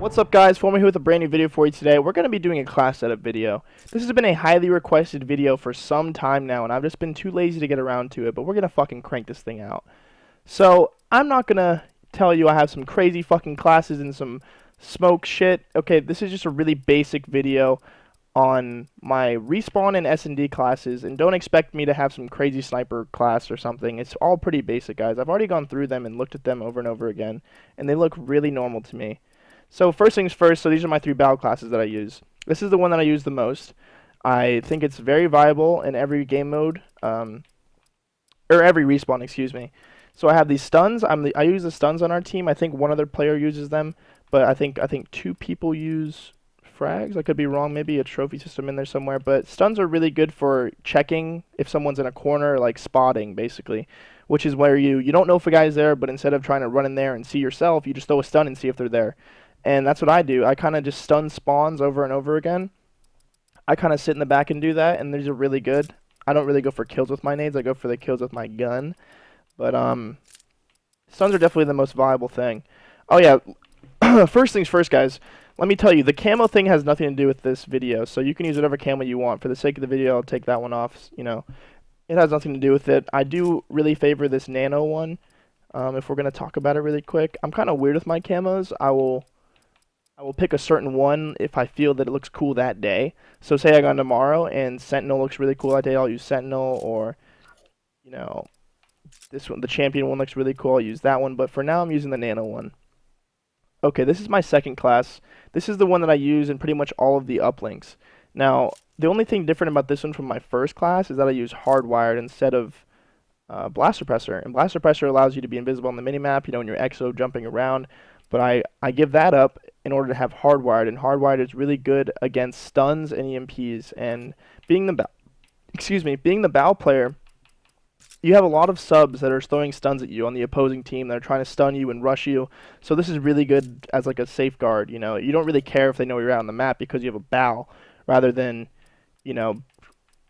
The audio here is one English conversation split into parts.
What's up guys, Former here with a brand new video for you today. We're going to be doing a class setup video. This has been a highly requested video for some time now, and I've just been too lazy to get around to it, but we're going to fucking crank this thing out. So, I'm not going to tell you I have some crazy fucking classes and some smoke shit. Okay, this is just a really basic video on my respawn and S&D classes, and don't expect me to have some crazy sniper class or something. It's all pretty basic, guys. I've already gone through them and looked at them over and over again, and they look really normal to me. So first things first, so these are my three battle classes that I use. This is the one that I use the most. I think it's very viable in every game mode, or every respawn, excuse me. So I have these stuns. I use the stuns on our team. I think one other player uses them, but I think two people use frags. I could be wrong. Maybe a trophy system in there somewhere. But stuns are really good for checking if someone's in a corner, like spotting, basically. Which is where you don't know if a guy's there, but instead of trying to run in there and see yourself, you just throw a stun and see if they're there. And that's what I do. I kind of just stun spawns over and over again. I kind of sit in the back and do that, and these are really good. I don't really go for kills with my nades. I go for the kills with my gun. But stuns are definitely the most viable thing. Oh yeah, first things first, guys. Let me tell you, the camo thing has nothing to do with this video, so you can use whatever camo you want. For the sake of the video, I'll take that one off. You know, it has nothing to do with it. I do really favor this nano one. If we're gonna talk about it really quick, I'm kind of weird with my camos. I will pick a certain one if I feel that it looks cool that day. So say I go on tomorrow and Sentinel looks really cool that day, I'll use Sentinel, or, you know, this one, the Champion one looks really cool, I'll use that one, but for now I'm using the Nano one. Okay, this is my second class. This is the one that I use in pretty much all of the uplinks. Now, the only thing different about this one from my first class is that I use Hardwired instead of Blast Suppressor. And Blast Suppressor allows you to be invisible on the minimap, you know, when you're EXO jumping around. But I give that up in order to have Hardwired, and Hardwired is really good against stuns and EMPs. And being the bow player, you have a lot of subs that are throwing stuns at you on the opposing team that are trying to stun you and rush you. So this is really good as like a safeguard. You know, you don't really care if they know you're out on the map because you have a bow, rather than, you know,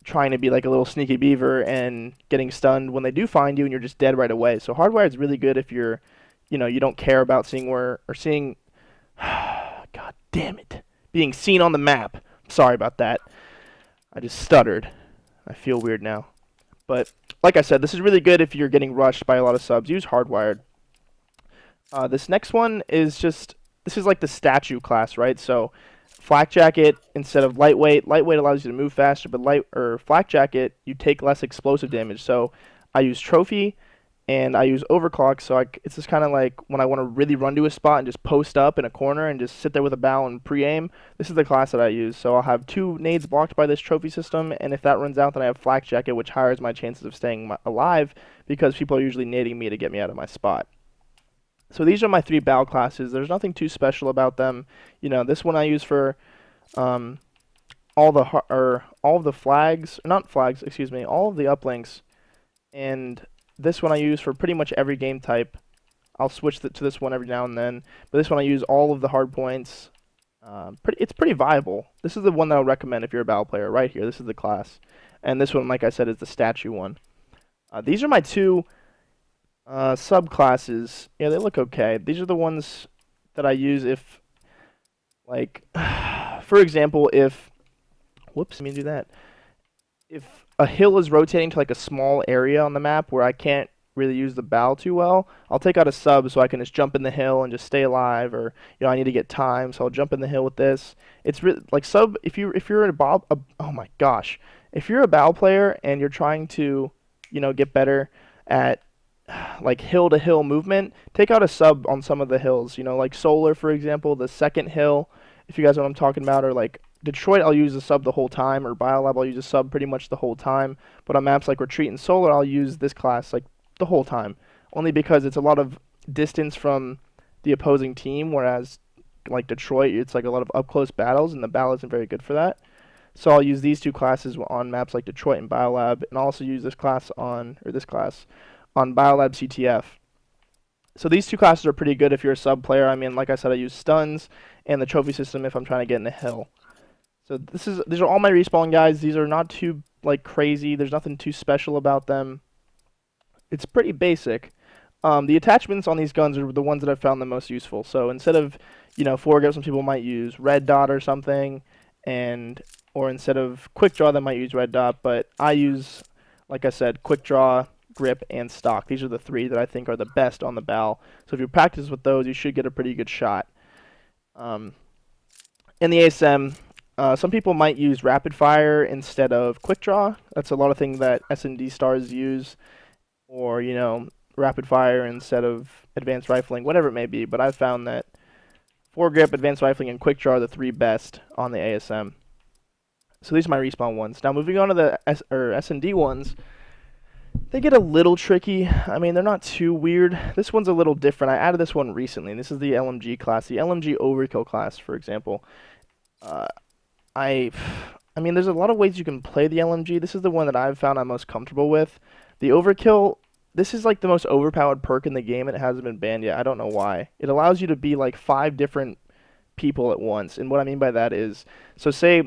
trying to be like a little sneaky beaver and getting stunned when they do find you and you're just dead right away. So Hardwired is really good if you're, you know, you don't care about seeing God damn it, being seen on the map. Sorry about that. I just stuttered. I feel weird now. But like I said, this is really good if you're getting rushed by a lot of subs. Use Hardwired. This next one is this is like the statue class, right? So Flak Jacket instead of Lightweight. Lightweight allows you to move faster, but Flak Jacket, you take less explosive damage. So I use Trophy and I use Overclock, so it's just kind of like when I want to really run to a spot and just post up in a corner and just sit there with a bow and pre-aim. This is the class that I use. So I'll have 2 nades blocked by this trophy system, and if that runs out, then I have Flak Jacket, which higher my chances of staying alive because people are usually nading me to get me out of my spot. So these are my 3 bow classes. There's nothing too special about them. You know, this one I use for all of the flags, not flags, excuse me, all of the uplinks, and this one I use for pretty much every game type. I'll switch to this one every now and then, but this one I use all of the hard points. It's pretty viable. This is the one that I'll recommend if you're a battle player right here. This is the class. And this one, like I said, is the statue one. These are my 2 subclasses. Yeah, they look okay. These are the ones that I use if, like, for example, whoops, let me do that. If a hill is rotating to like a small area on the map where I can't really use the bow too well, I'll take out a sub so I can just jump in the hill and just stay alive, or, you know, I need to get time, so I'll jump in the hill with this. It's really like sub if you're oh my gosh, if you're a bow player and you're trying to, you know, get better at like hill to hill movement, take out a sub on some of the hills, you know, like Solar, for example, the second hill, if you guys know what I'm talking about, or like Detroit, I'll use a sub the whole time, or Biolab, I'll use a sub pretty much the whole time. But on maps like Retreat and Solar, I'll use this class like the whole time, only because it's a lot of distance from the opposing team, whereas like Detroit, it's like a lot of up close battles, and the bow isn't very good for that. So I'll use these 2 classes on maps like Detroit and Biolab, and I'll also use this class on Biolab CTF. So these 2 classes are pretty good if you're a sub player. I mean, like I said, I use stuns and the trophy system if I'm trying to get in a hill. So these are all my respawn guys. These are not too like crazy. There's nothing too special about them. It's pretty basic. The attachments on these guns are the ones that I've found the most useful. So instead of, foregrip, some people might use red dot or something, or instead of quick draw, they might use red dot. But I use, like I said, quick draw, grip, and stock. These are the three that I think are the best on the bow. So if you practice with those, you should get a pretty good shot. In the ASM, some people might use rapid fire instead of quick draw. That's a lot of things that S&D stars use, or rapid fire instead of advanced rifling, whatever it may be. But I've found that foregrip, advanced rifling, and quick draw are the three best on the ASM. So these are my respawn ones. Now moving on to the S&D ones, they get a little tricky. I mean, they're not too weird. This one's a little different. I added this one recently, and this is the Lmg class, the Lmg Overkill class, for example. I mean, there's a lot of ways you can play the LMG. This is the one that I've found I'm most comfortable with. The Overkill, this is like the most overpowered perk in the game, and it hasn't been banned yet. I don't know why. It allows you to be like 5 different people at once, and what I mean by that is, so say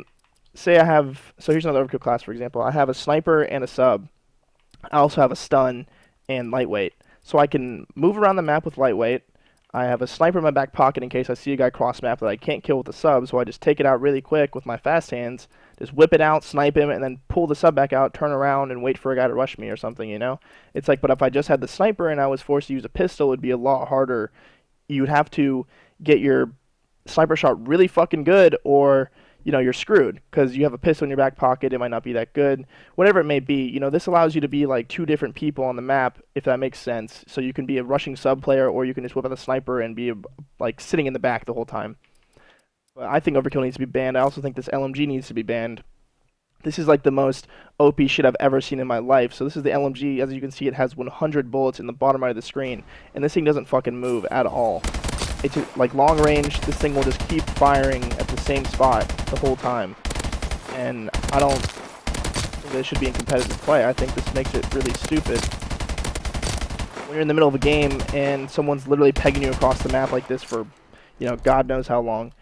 I have, so here's another Overkill class, for example. I have a sniper and a sub. I also have a stun and lightweight. So I can move around the map with lightweight. I have a sniper in my back pocket in case I see a guy cross map that I can't kill with the sub, so I just take it out really quick with my fast hands, just whip it out, snipe him, and then pull the sub back out, turn around, and wait for a guy to rush me or something, It's like, but if I just had the sniper and I was forced to use a pistol, it would be a lot harder. You would have to get your sniper shot really fucking good, or you're screwed because you have a pistol in your back pocket. It might not be that good. Whatever it may be, this allows you to be like 2 different people on the map, if that makes sense. So you can be a rushing sub player, or you can just whip out the sniper and be like sitting in the back the whole time. But I think Overkill needs to be banned. I also think this LMG needs to be banned. This is like the most OP shit I've ever seen in my life. So this is the LMG. As you can see, it has 100 bullets in the bottom right of the screen, and this thing doesn't fucking move at all. It's like long range. This thing will just keep firing at the same spot the whole time, and I don't think that it should be in competitive play. I think this makes it really stupid when you're in the middle of a game and someone's literally pegging you across the map like this for, God knows how long.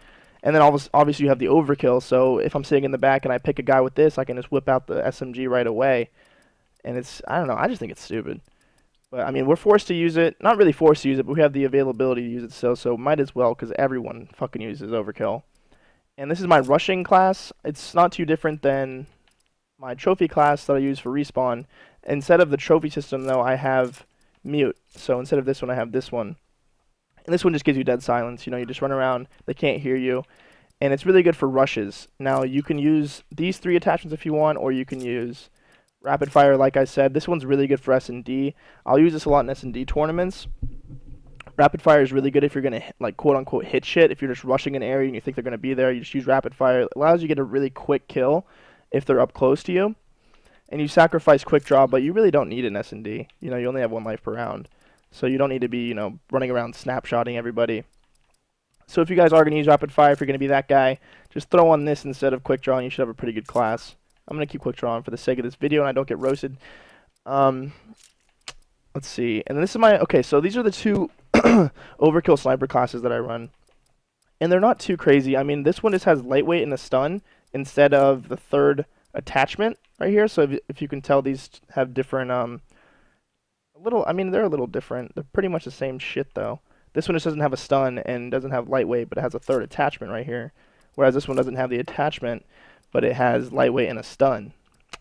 And then obviously you have the Overkill. So if I'm sitting in the back and I pick a guy with this, I can just whip out the SMG right away. And I don't know. I just think it's stupid. But, I mean, we're forced to use it. Not really forced to use it, but we have the availability to use it still, so might as well, because everyone fucking uses Overkill. And this is my rushing class. It's not too different than my trophy class that I use for respawn. Instead of the trophy system, though, I have mute. So instead of this one, I have this one. And this one just gives you dead silence. You just run around, they can't hear you. And it's really good for rushes. Now, you can use these 3 attachments if you want, or you can use rapid fire, like I said. This one's really good for S&D. I'll use this a lot in S&D tournaments. Rapid fire is really good if you're going to, like, quote-unquote hit shit. If you're just rushing an area and you think they're going to be there, you just use rapid fire. It allows you to get a really quick kill if they're up close to you. And you sacrifice quick draw, but you really don't need an S&D. You only have 1 life per round. So you don't need to be, running around snapshotting everybody. So if you guys are going to use rapid fire, if you're going to be that guy, just throw on this instead of quick draw and you should have a pretty good class. I'm going to keep quick draw on for the sake of this video and I don't get roasted. Let's see. And this is okay, so these are the 2 Overkill sniper classes that I run. And they're not too crazy. I mean, this one just has lightweight and a stun instead of the 3rd attachment right here. So if you can tell, these have different, they're a little different. They're pretty much the same shit, though. This one just doesn't have a stun and doesn't have lightweight, but it has a 3rd attachment right here. Whereas this one doesn't have the attachment, but it has lightweight and a stun.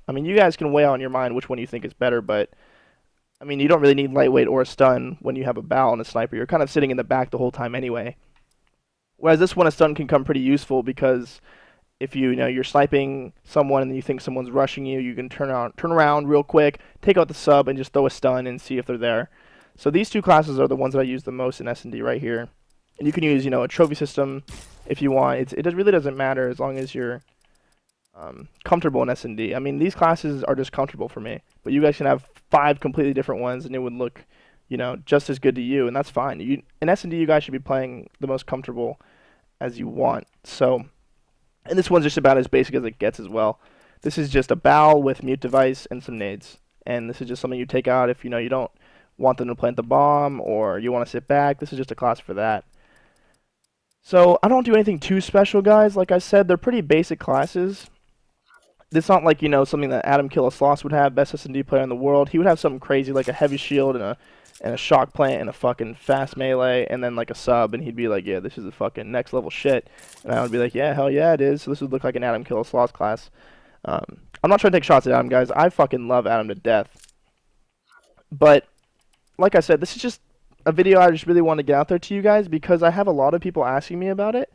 I mean, you guys can weigh out in your mind which one you think is better, but I mean, you don't really need lightweight or a stun when you have a bow and a sniper. You're kind of sitting in the back the whole time anyway. Whereas this one, a stun can come pretty useful because if you're sniping someone and you think someone's rushing you, you can turn around real quick, take out the sub, and just throw a stun and see if they're there. So these 2 classes are the ones that I use the most in S&D right here. And you can use, a trophy system if you want. It really doesn't matter as long as you're comfortable in S&D. I mean, these classes are just comfortable for me, but you guys can have 5 completely different ones and it would look, just as good to you, and that's fine. In S&D, you guys should be playing the most comfortable as you want. So, and this one's just about as basic as it gets as well. This is just a bow with mute device and some nades, and this is just something you take out if you don't want them to plant the bomb or you want to sit back. This is just a class for that. So I don't do anything too special, guys. Like I said, they're pretty basic classes. It's not like, something that Adam Killasloss would have, best S&D player in the world. He would have something crazy like a heavy shield and and a shock plant and a fucking fast melee and then like a sub, and he'd be like, yeah, this is the fucking next level shit. And I would be like, yeah, hell yeah, it is. So this would look like an Adam Kills Lost class. I'm not trying to take shots at Adam, guys. I fucking love Adam to death. But like I said, this is just a video I just really want to get out there to you guys because I have a lot of people asking me about it.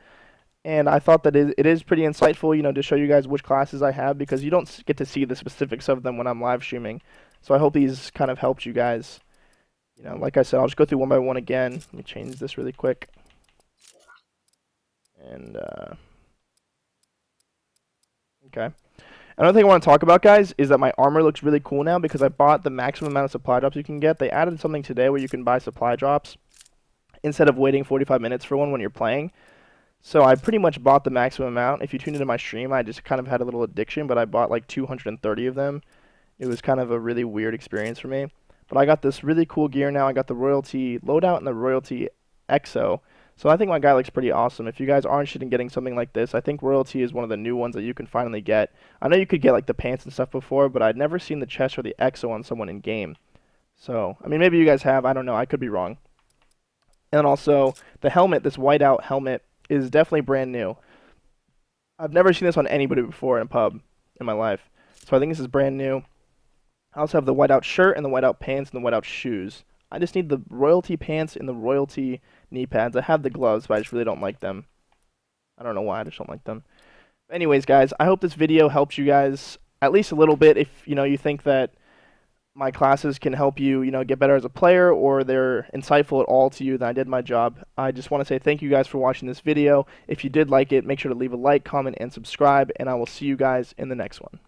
And I thought that it is pretty insightful, you know, to show you guys which classes I have because you don't get to see the specifics of them when I'm live streaming. So I hope these kind of helped you guys. You know, like I said, I'll just go through one by one again. Let me change this really quick. And, okay. Another thing I want to talk about, guys, is that my armor looks really cool now because I bought the maximum amount of supply drops you can get. They added something today where you can buy supply drops instead of waiting 45 minutes for one when you're playing. So I pretty much bought the maximum amount. If you tuned into my stream, I just kind of had a little addiction, but I bought like 230 of them. It was kind of a really weird experience for me. But I got this really cool gear now. I got the Royalty loadout and the Royalty EXO. So I think my guy looks pretty awesome. If you guys are interested in getting something like this, I think Royalty is one of the new ones that you can finally get. I know you could get like the pants and stuff before, but I'd never seen the chest or the EXO on someone in game. So, I mean, maybe you guys have. I don't know. I could be wrong. And also, the helmet, this whiteout helmet, is definitely brand new. I've never seen this on anybody before in pub in my life. So I think this is brand new. I also have the whiteout shirt and the whiteout pants and the whiteout shoes. I just need the Royalty pants and the Royalty knee pads. I have the gloves, but I just really don't like them. I don't know why, I just don't like them. Anyways, guys, I hope this video helps you guys at least a little bit if, you know, you think that my classes can help you, you know, get better as a player or they're insightful at all to you, then I did my job. I just want to say thank you guys for watching this video. If you did like it, make sure to leave a like, comment, and subscribe, and I will see you guys in the next one.